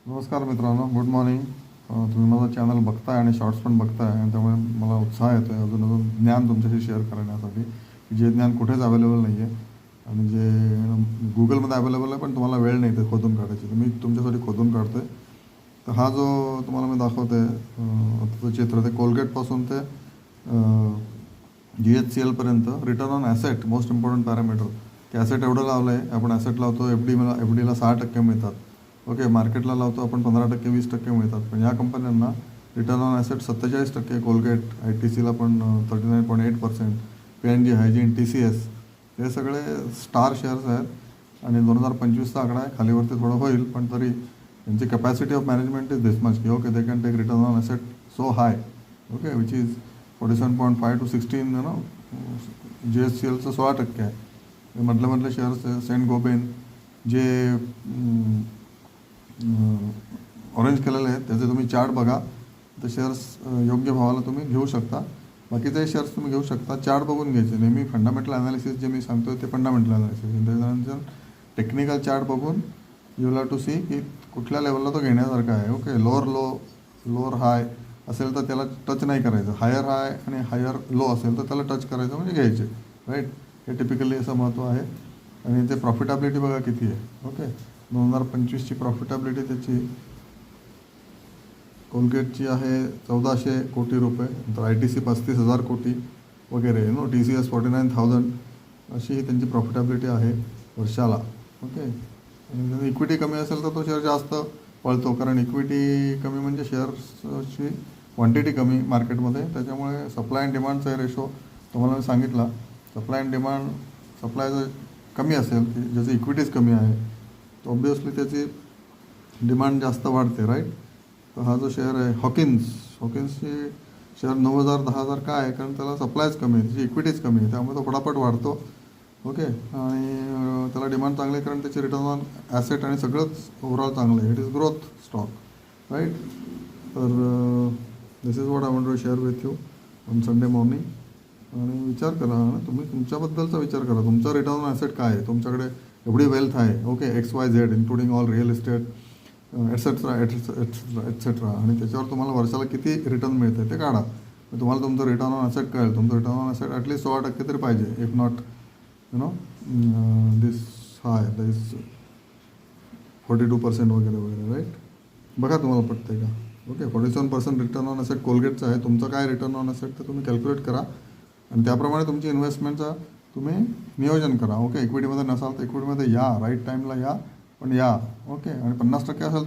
नमस्कार मित्रांनो, good morning. तुम्ही माझा चॅनल बघताय आणि शॉर्ट्स पण बघताय आणि त्यामुळे मला उत्साह येतो आहे अजून अजून ज्ञान तुमच्याशी शेअर करण्यासाठी, जे ज्ञान कुठेच अवेलेबल नाही आहे आणि जे गुगलमध्ये अवेलेबल आहे पण तुम्हाला वेळ नाही ते खोदून काढायची. तर मी तुमच्यासाठी खोदून काढतो आहे. तर हा जो तुम्हाला मी दाखवतो आहे त्याचं चित्र, ते कोलगेटपासून ते GHCLपर्यंत return on asset most important parameter. की ॲसेट एवढं लावलं आहे, आपण ॲसेट लावतो एफ डीला 6% मिळतात. ओके, मार्केटला लावतो आपण 15%, 20% मिळतात. पण या कंपन्यांना रिटर्न ऑन ॲसेट 47%, कोलगेट ITCला पण 39.8%, PNG, हायजीन, TCS हे सगळे स्टार शेअर्स आहेत आणि 2025चा आकडा आहे. खालीवरती थोडं होईल पण तरी त्यांची capacity of management is this much की okay they can take return on asset so high, okay, which is 47.5 to 16 GHCLचं 16% आहे. मधले शेअर्स सेंट गोबेन जे ऑरेंज केलेले आहेत त्याचे तुम्ही चार्ट बघा. ते शेअर्स योग्य भावाला तुम्ही घेऊ शकता. बाकीचे शेअर्स तुम्ही घेऊ शकता, चार्ट बघून घ्यायचे. नेहमी फंडामेंटल ॲनालिसिस जे मी सांगतो ते फंडामेंटल ॲनालिसिस, त्याच्यानंतर टेक्निकल चार्ट बघून यू हॅव टू सी की कुठल्या लेवलला तो घेण्यासारखा आहे. ओके, लोअर हाय असेल तर त्याला टच नाही करायचं, हायर हाय आणि हायर लो असेल तर त्याला टच करायचं म्हणजे घ्यायचे, राईट. हे टिपिकली असं महत्त्व आहे. आणि ते प्रॉफिटेबिलिटी बघा किती आहे. ओके, 2025ची प्रॉफिटेबिलिटी त्याची कोलगेटची आहे 1400 कोटी रुपये, नंतर ITC 35,000 कोटी वगैरे, TCS 49,000 अशी ही त्यांची प्रॉफिटेबिलिटी आहे वर्षाला. ओके, आणि जर इक्विटी कमी असेल तर तो शेअर जास्त पळतो, कारण इक्विटी कमी म्हणजे शेअर्सची क्वांटिटी कमी मार्केटमध्ये. त्याच्यामुळे सप्लाय अँड डिमांडचा रेशो तुम्हाला मी सांगितला. सप्लाय अँड डिमांड, सप्लाय जर कमी असेल की ज्याची इक्विटीज कमी आहे तर ऑब्वियसली त्याची डिमांड जास्त वाढते, राईट. तर हा जो शेअर आहे हॉकिन्सची शेअर 9,000 10,000 का आहे, कारण त्याला सप्लायच कमी आहे, त्याची इक्विटीज कमी आहे, त्यामुळे तो फटाफट वाढतो. ओके, आणि त्याला डिमांड चांगली आहे कारण त्याचे रिटर्न ऑन ॲसेट आणि सगळंच ओव्हरऑल चांगलं आहे. It is growth stock, right. तर this is what I want to share with you on Sunday morning. आणि विचार करा ना, तुम्ही तुमच्याबद्दलचा विचार करा. तुमचा रिटर्न ऑन ॲसेट काय आहे? तुमच्याकडे एवढी वेल्थ आहे, okay, XYZ including all real estate etcetera etcetera, आणि त्याच्यावर तुम्हाला वर्षाला किती रिटर्न मिळते ते काढा. तुम्हाला तुमचं रिटर्न ऑन ॲसेट कळेल. तुमचं रिटर्न ऑन ॲसेट ॲटलीस्ट 16% तरी पाहिजे, if not this hi this 42% वगैरे वगैरे, राईट. बघा तुम्हाला पटतं का. ओके, 47% रिटर्न ऑन ॲसेट कोलगेटचं आहे. तुमचं काय रिटर्न ऑन ॲसेट ते तुम्ही कॅल्क्युलेट करा आणि त्याप्रमाणे तुमची इन्व्हेस्टमेंटचा तुम्ही नियोजन करा. ओके, इक्विटीमध्ये नसाल तर इक्विटीमध्ये या, राईट टाईमला या, पण या. ओके, आणि 50% असेल